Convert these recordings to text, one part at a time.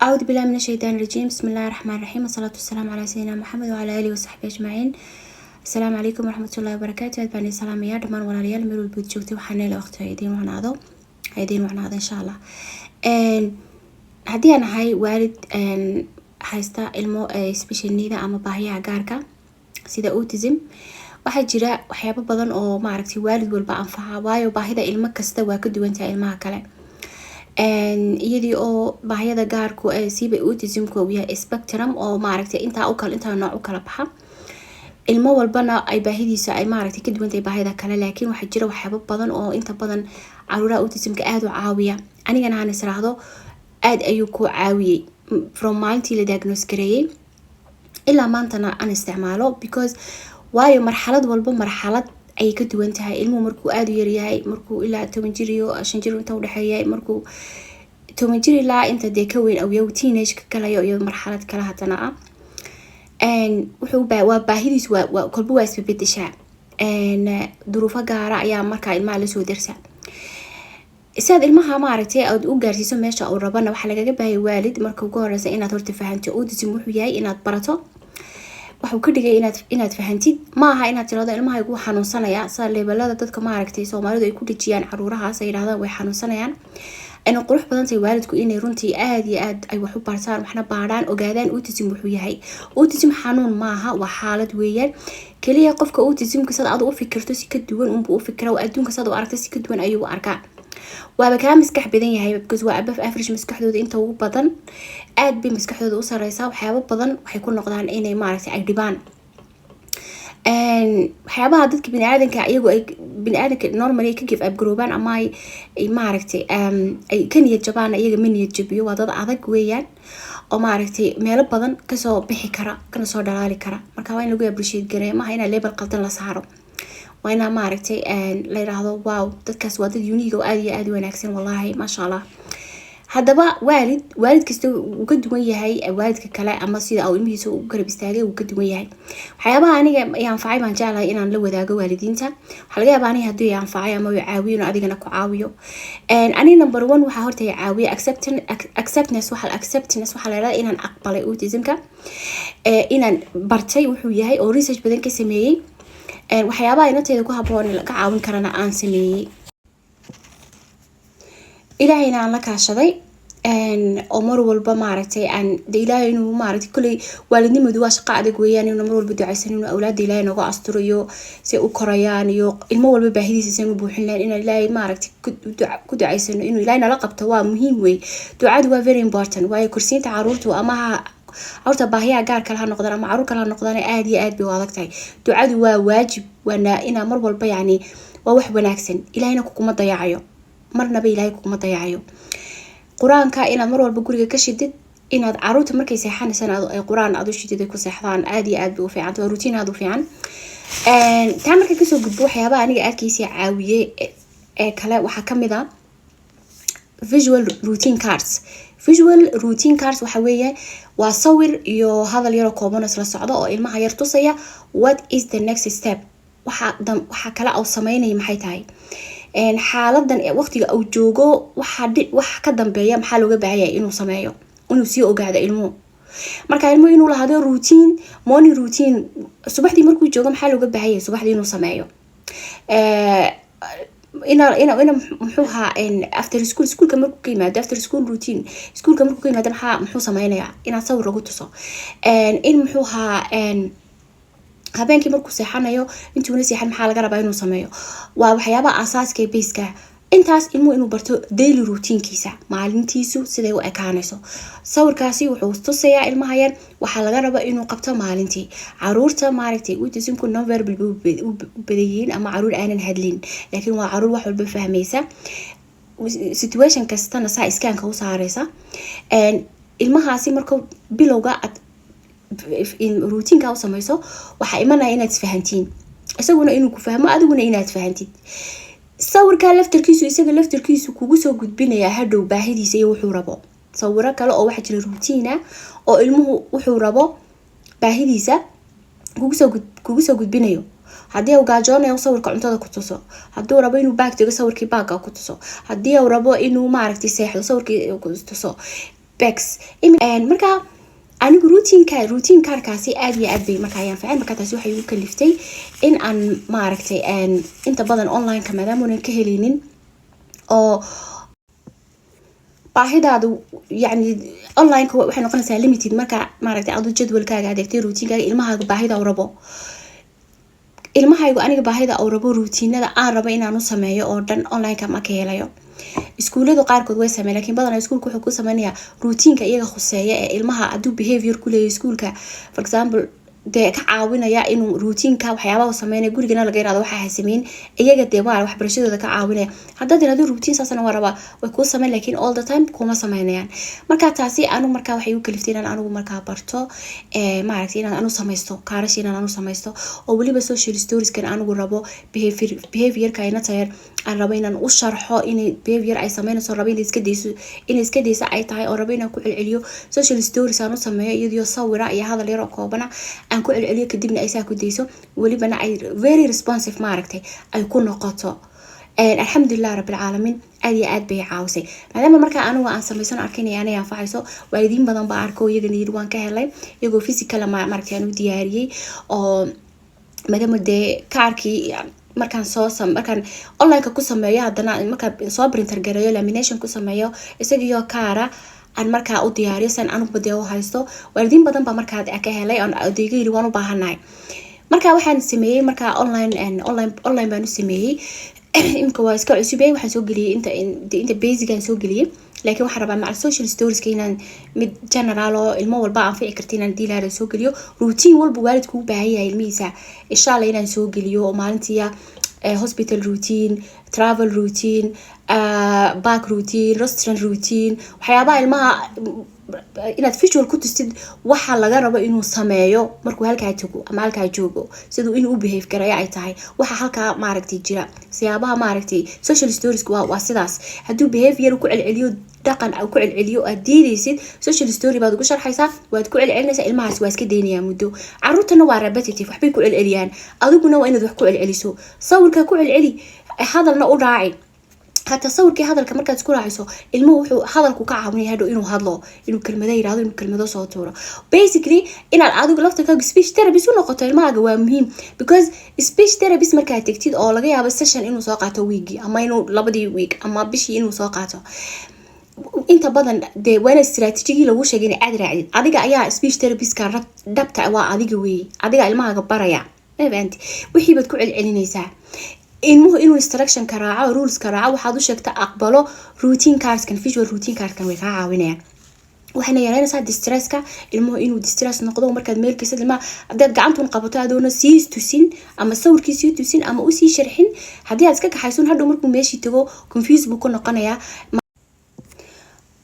أعوذ بالله من الشيطان الرجيم. بسم الله الرحمن الرحيم، والصلاة والسلام على سيدنا محمد وعلى آله وصحبه أجمعين. السلام عليكم ورحمة الله وبركاته. أتبعني السلام يا دمان ولا ريال ميرو البيت جوتي وحنا لأختي هيدين وحنا هذا إن شاء الله. هدي أنا هاي والد حيستا المو سبيشال نيدا أما باهية عقاركا سيدا أوتيزم. waxaa jira waxyaabo badan oo maaragtay waalid walba anfaca waayo baahida ilmo kasta waa ka duwan tahay ilmaha kale iyadii oo baahida gaarku ay siiba autism-ku uu yahay spectrum oo maaragtay inta nooc u kala baxa ilmo walbana ay baahidiisa ay maaragtay ka duwan tahay baahida kale laakiin waxaa jira waxyaabo badan oo inta badan caruuraha autism-ka aad u caawiya anigana aan israahdo aad ayuu ku caawiyay from maalintii la diagnose gareeyay ilaa maantana aan isticmaalo because waayo marxalad walba marxalad ay ka duwan tahay ilmuhu markuu aad u yar yahay markuu ilaa 10 jir iyo 5 jir inta u dhaxeeyay markuu 10 jir ilaa inta de ka weyn aw teenage ka kala iyo marxalad kala hadana wuxuu waa baahidiis waa kolba waa isbedeshaa duruufo gaar ah ayaa marka ilmaha la soo dirsa isaad ilmaha maaragtay aad u gaarsiiso meesha uu rabana waxa laga baahay waalid marka ugu horeysa inaad horta fahanto autism wuxuu yahay inaad barato waxuu ka dhigay inaad fahantid ma aha inaad tirado ilmaha igu xanuunsanaya sa levelada dadka maaragtay Soomaalidu ay ku dhijiyaan caruurahaas ay yiraahdaan way xanuunsanayaan in qurux badan tahay waalidku inay runtii aad iyo aad ay wax u bartaan waxna baaraan ogaadaan autism wuxuu yahay autism xanuun ma aha waa xaalad weeyaan kaliya qofka autism-ka sad aad u fikirto si ka duwan uu u fikiro adduunka sad u aragto si ka duwan ayuu arkaa waaba ka maskax badan yahay because waa above average maskaxdooda inta ugu badan aad bay maskaxdooda u sareysaa waxyaabo badan waxay ku noqdaan inay maaragtay ay dhibaan waxyaabaha dadka bini'aadanka iyagu ay bini'aadanka normally ka give up garoobaan ama ay maaragtay ay ka niyad jabaan iyaga ma niyad jabiyo waa dad adag weeyaan oo maaragtay meelo badan kasoo bixi kara kana soo dhalaali kara marka waa in lagu appreciate gareeyo maaha in label qaldan la saaro waa in maaragtay la yiraahdo wow dadkaas waa dad unique oo aad iyo aad u wanaagsan wallahi ma sha Allah hadaba waalid kasta uu ka duwan yahay waalidka kale ama sida uu ilmihiisa u garab istaagay uu ka duwan yahay waxyaabaha aniga ayaan faacay baan jeclahay inaan la wadaago waalidiinta waxa laga yaabaa aniga hadii aan faacay ama uu caawiyo adigana ku caawiyo ani number 1 waxa horta caawiyo acceptance waxa la yiraahdaa inaan aqbalay autism-ka inaan bartay wuxuu yahay oo research badan ka sameeyay waxyaabaha inanteeda ku haboon la ka caawin karana aan sameeyay ilaahayna aan la kaashaday oo mar walba maaragtay aan ilaahay inuu maaragtay kulay waalidnimadu waa shaqo adag weeyaan inuu mar walba ducaysan inuu awlaadda ilaahay nooga asturayo si u korayaan iyo ilmo walba baahidiisa si uu buuxin lahayn in ilaahay maaragtay ku ducaysano inuu ilaahay nala qabto waa muhiim weey ducadu waa very important waayo kursiinta caruurtu ama horta baahiyaha gaar kale ha noqdaan ama caruur kale ha noqdaan aad iyo aad bay u adag tahay ducadu waa waajib waana ina mar walba yaani waa wax wanaagsan ilaahayna kuma dayacayo marnaba ilaahay kuma dayacayo quraanka inaad mar walba guriga ka shidid inaad caruurta markay seexanaysan ay quraan aad u shidid ku seexdaan aad iyo aad bay u fiican tahay routine aad u fiican taa markay ka soo gudbo waxyaabaha aniga aadkiisa caawiyay kale waxa kamid ah visual routine cards waxa weeye waa sawir iyo hadal yar oo kooban isla socdo oo ilmaha yar tusaya what is the next step waxa kale oo sameynay maxay tahay xaaladan waqtiga uu joogo wax ka dambeeya maxaa looga baahan yahay inuu sameeyo inuu sii ogaado ilmuhu marka ilmuhu inuu lahaado routine morning routine subaxdii markuu joogo maxaa looga baahan yahay subaxdii inuu sameeyo ina muxuuha after schoolka markuu ka yimaado after school routine schoolka markuu ka yimaado muxuu sameynaya inaad sawir lagu tuso in muxuuha habeenkii markuu seexanayo intuuna seexan maxaa laga rabaa inuu sameeyo waa waxyaabaha asaaska basic intaas inuu barto daily routine-kiisa maalintiisu siday u ekaanayso sawirkaasi wuxuu tusayaa ilmaha yar waxa laga rabaa inuu qabto maalintii caruurta maaragtay autism-ku non verbal u badayeen ama caruur aanan hadlin laakiin waa caruur wax walba fahmaysa situation kastana saa iskaanka u saaraysa ilmahaasi marka bilowga in routine-ka u samayso waxa imanaya inaad isfahantiin isaguna inuu ku fahmo adiguna inaad fahantid sawirka laftarkiisu kugu soo gudbinaya hadhow baahidiisa iyo wuxuu rabo sawiro kale oo waxa jira routine oo ilmuhu wuxuu rabo baahidiisa kugu soo gudbinayo hadii uu gaajoonay sawirka cuntada ku tuso hadii uu rabo inuu baag tago sawirkii baaga ku tuso hadii uu rabo inuu maaragtay seexdo sawirkii ku tuso bex marka anigu routine kaarkaasi aad iyo aad bay marka ayaan fiican marka taasi waxay ugu kaliftay in aan maaragtay inta badan online ka maadaama aan ka helinin oo baahidaadu yani online ka waxay noqonaysaa limited marka maaragtay aad jadwalkaaga adeegtay routine-kaaga ilmahaaga baahida uu rabo ilmahaygu aniga baahida uu rabo routine-nada aan rabo inaan u sameeyo oo dhan online ka ma ka helayo iskuulada qaarkood way sameeyaan laakiin badanaa iskuulku wuxuu ku sameeyaa routine-ka iyaga khuseeya ee ilmaha aduu behavior ku leeyahay iskuulka for example de ka caawinaya inuu routine-ka waxyaabaha uu sameeyo gurigana laga yiraahdo waxa ay sameeyeen iyaga de waa waxbarashadooda ka caawinaya hadda tirado routine saasana waa raba way ku sameeyaan laakiin all the time kuma sameeyaan marka taasi anu marka waxay u kaliftay inaan anigu marka barto maaragtay inaan anu sameysto kaarash inaan anu sameysto oo waliba social stories kan anigu rabo behavior-ka ayna tayar aan rabo inaan u sharxo in behavior ay sameynayso rabo in iska deyso ay tahay oo rabo inaan ku celceliyo social stories aan u sameeyo iyadoo sawira iyo hadal yar oo koobana aan ku celceliyo kadibna ay saa ku deyso walibana ay very responsive maaragtay ay ku noqoto alxamdulilah rabbil caalamiin aad iyo aad bay caawisay maadaama marka anigu aan sameysan arkinay anay anfacayso waalidiin badan baa arko iyagana yiri waan ka helay iyagoo physical maaragtay aan u diyaariyay oo maadaama dee kaarkii markaan online ka ku sameeyo hadana markaan soo printer gareeyo lamination ku sameeyo isagiyo kaara aan markaa u diyaariyo san anigu badee u haysto waalidiin badan baa markaa ka helay aan adeega yiri waan u baahanahay marka waxaan sameeyay marka online baan u sameeyay imka waa iska cusubay waxaan soo galiyay inta basic aan soo galiyay laakiin waxaan rabaa macal social stories inaan mid general oo ilmo walba aan fici kartin inaan diilaar soo galiyo routine walba waalidku u baahan yahay ilmihiisa insha Allah inaan soo galiyo oo maalintii hospital routine travel routine back routine restaurant routine waxyaabaha ilmaha inaad visual ku tustid waxa laga rabo inuu sameeyo markuu halkaa tago ama halkaa joogo sidoo inuu u behave gareeyo ay tahay waxa halkaa maaragtay jira siyaabaha maaragtay social stories waa sidaas haduu behavior ku celceliyo dhaqan ku celceliyo aad diidaysid social story baad ugu sharxaysaa waad ku celcelinaysaa ilmahaas waa iska deynaya muddo caruurtana waa repetitive waxbay ku celceliyaan adiguna waa inaad wax ku celceliso sawirka ku celceli hadalna u raaci حتى صور كي هذا الكمرة كانت تكون عايزه المو هذا الكوكا عمني هذا إنه هذا إنه كلمة يراد إنه كلمة صوتورة basically إن العادة قلت كا speech therapy سو نقطة الماء جوا مهم because speech therapy اسمه كاتكتيد أو لقيها بس session إنه ساقعته ويجي أما إنه لبدي ويك أما بشي إنه ساقعته inta badan de wana strategy lagu sheegay aad adiga ayaa speech therapist ka dabta waa adiga weey adiga ilmaha baraya event wixii bad ku celcelinaysaa inuu instruction ka raaco rules ka raaco waxaad u sheegtaa aqbalo routine cards kan visual routine card kan way ka caawinayaan waxayna yareynaysaa distress-ka ilmuhu inuu distress noqdo markaad meelkiisa ilmaha hadaad gacantu qabato adoona sii tusin ama sawirkiisa tusin ama u sii sharxin hadii aad iska kaxaysan hadhow markuu meeshii tago confuse buu ku noqonayaa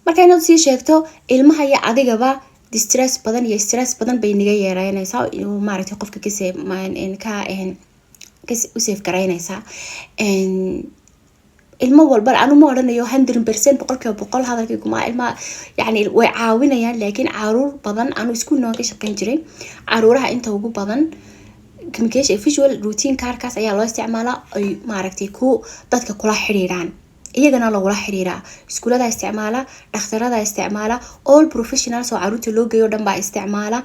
marka inaad sii sheegto ilmaha iyo adigaba distress badan iyo stress badan bay niga yeereynaysaa inuu maaragtay qofka u safe gareynaysaa ilmo walba aanu ma oranayo 100% boqolkiiba hadalkaygu ilma yani way caawinayaan laakiin caruur badan aanu iskuul nooga shaqeyn jiray caruuraha inta ugu badan communication visual routine kaarkaas ayaa loo isticmaalaa ay maaragtay ku dadka kula xiriiraan iyagana lagula xiriiraa iskuulada isticmaala dhakhtarada isticmaala all professionals oo caruurta loo geeyo dhan baa isticmaala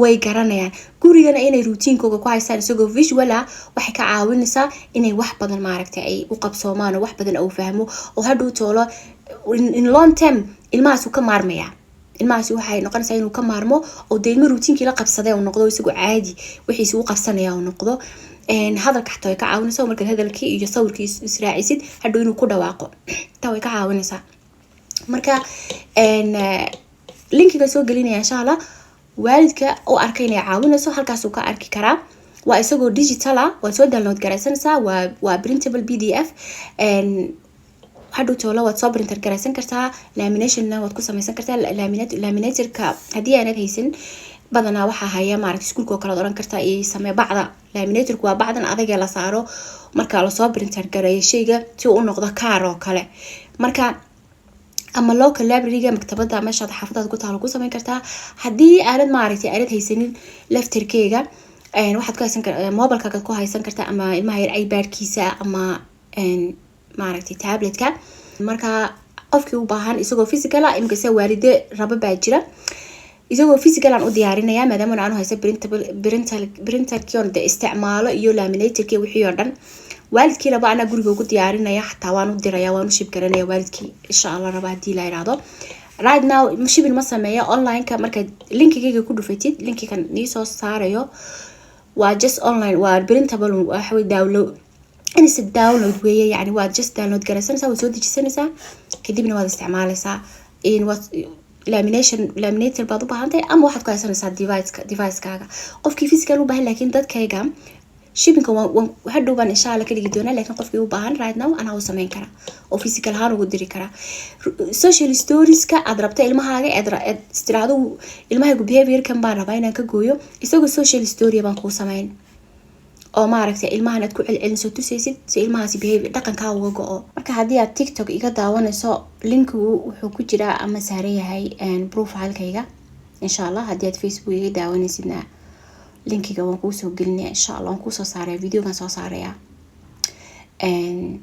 way garanayaan gurigana inay routine-kooda ku haystaan isagoo visual ah waxay ka caawinaysaa inay wax badan maaragtay ay u qabsoomaan oo wax badan uu fahmo oo hadhow toolo in long term ilmahaas uu ka maarmaya ilmahaas waxay noqonaysaa inuu ka maarmo oo deelmo routine-kii la qabsaday oo noqdo isagoo caadi wixiisa uu qabsanaya oo noqdo hadalka xataa way ka caawinaysaa marka hadalkii iyo sawirkii israacisid hadhow inuu ku dhawaaqo taa way ka caawinaysaa marka linkiga soo gelinaya insha Allah waalidka oo arkay inay caawinayso halkaas uu ka arki karaa waa isagoo digital ah waa soo download garaysanaysaa waa printable PDF hadhow toolo waad soo printer garaysan kartaa lamination-na waad ku samaysan kartaa laminatorka haddii aanad haysan badanaa waxa haya maaragtay iskuulka kala oran kartaa ee samee bacda laminatorku waa bacdan adaga la saaro marka la soo printer gareeyo shayga si uu noqdo kaar oo kale marka ama local library-ga maktabada meesha xaafadada ku taalo ku sameyn kartaa haddii aanad maaragtay aanad haysanin laftirkeega waxaad ku haysan kartaa mobile-ka ku haysan kartaa ama ilmaha yar iPad-kiisa ama maaragtay tablet-ka marka qofkii u baahan isagoo physical ah imka se waalide raba baa jira isagoo physical aan u diyaarinaya maadaama aan haysto printer kion de isticmaalo iyo laminator ki wixii oo dhan waalidkii raba ana guriga ugu diyaarinaya xataa waan u diraya waan u ship garanaya waalidkii insha Allah raba hadii la yiraahdo right now shipin ma sameeyo online ka marka linkigayga ku dhufatid linkigan nii soo saarayo waa just online waa printable waxa way download inse download weeye yani waa just download garaysanaysaa waa soo dejisanaysaa kadibna waad isticmaalaysaa in what laminator baad u baahantahay ama waxaad ku haysanaysaa device-kaaga qofkii physical u baahan laakiin dadkayga shipping waxa dhowban insha Allah ka dhigi doona laakiin qofkii u baahan right now ana u sameyn kara oo physical ahaan ugu diri kara social stories ka aad rabta ilmahaaga aad istiraado ilmahaaga behavior kan baan rabaa inaan ka gooyo isagoo social story baan ku sameyn oo ma aragtay ilmahan aad ku celcelinayso tusaysid si ilmahaasi behavior dhaqanka uga go'o marka hadii aad TikTok iga daawanayso linku wuxuu ku jiraa ama saaran yahay profile-kayga insha Allah hadii aad Facebook iga daawanaysidna linkiga waan ku soo gelinaya insha Allah waan ku soo saaray videogan soo saaraya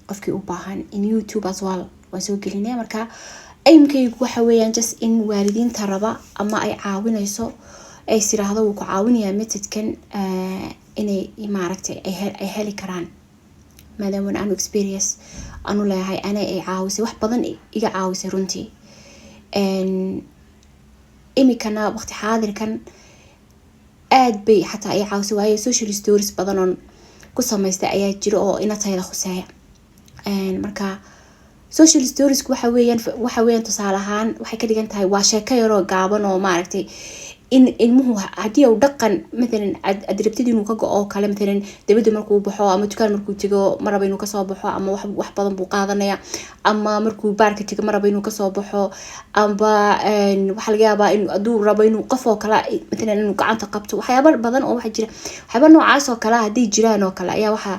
qofkii u baahan in YouTube as well waan soo gelinaya marka aimkaygu waxa weeyaan just in waalidiinta raba ama ay caawinayso ay siraahdo uu ku caawinaya methodkan inay maaragtay ay heli karaan maadaama aan experience anu leeyahay ana ay caawisay wax badan iga caawisay runtii imikana waqti xaadirkan aad bay xataa ay caawisay waayo social stories badan oo ku sameystay ayaa jira oo ina tayada khuseeya marka social stories waxa weeyaan tusaale ahaan waxay ka dhigan tahay waa sheeko yar oo gaaban oo maaragtay in ilmuhu hadii uu dhaqan midalan adrabtid inuu ka go'o kale midalan dabada markuu baxo ama dukaan markuu tago maraba inuu ka soo baxo ama wax badan buu qaadanaya ama markuu baarka tago maraba inuu ka soo baxo amba waxa laga yaabaa in aduu rabo inuu qof oo kale midalan inuu gacanta qabto waxyaabo badan oo waxa jira waxyaabo noocaas oo kale hadii jiraan oo kale ayaa waxa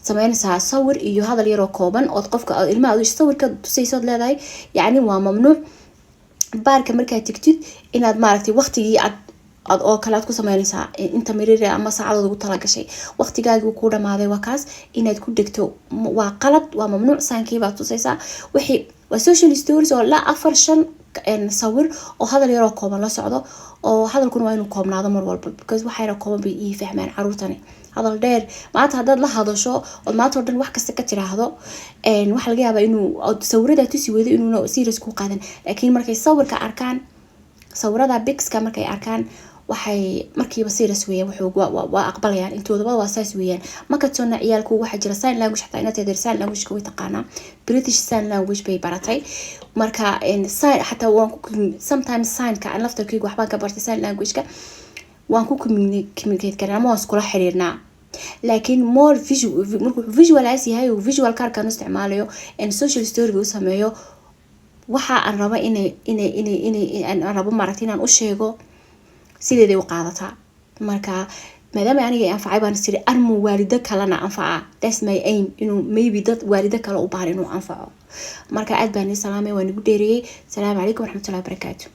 sameynaysaa sawir iyo hadal yar oo kooban oo qofka ilmaha uu sawirka tusayso leedahay yani waa mamnuuc baarka markaa tigtid inaad maaragtay waqtigii aad oo kala ku sameynaysaa inta mirir ama saacadooda ugu tala gashay waqtigaagu ku dhamaaday waa kaas inaad ku dhigto waa qalad waa mamnuuc saankii baad tusaysaa wixii waa social stories oo la 4-5 sawir oo hadal yar oo kooban la socdo oo hadalkuna waa inuu koobnaado mar walba because waxa yar kooban bay ii fahmaan caruurtani hadal dheer maanta hadaad la hadasho oo maanta oo dhan wax kasta ka tiraahdo waxa laga yaabaa inuu sawirada tusi weedo inuu serious ku qaadan laakiin markay sawirka arkaan sawirada bigska markay arkaan waxay markiiba serious weeyaan wuxuu waa aqbalayaan intoodaba waa saas weeyaan marka toona ciyaalku waxa jira sign language xataa inaad tadrisan language ka way taqaanaa British sign language bay baratay marka sign xataa waan ku sometimes sign ka laftarkaygu waxbaan ka bartay sign language ka waan ku communicate karnaa ma iskula xiriirnaa laakiin more visualize yahay oo visual karkan isticmaalayo in social story uu sameeyo waxa aan raba inay aan rabo maaragtay inaan u sheego sideeday u qaadataa marka maadaama aniga anfacay baan siri armu waalida kalena anfaca that's my aim inuu maybe dad waalida kale u baahan inuu anfaco marka aad baan salaamay waan ugu dheeriyay salaamu calaykum waraxmatullaahi wabarakaatuh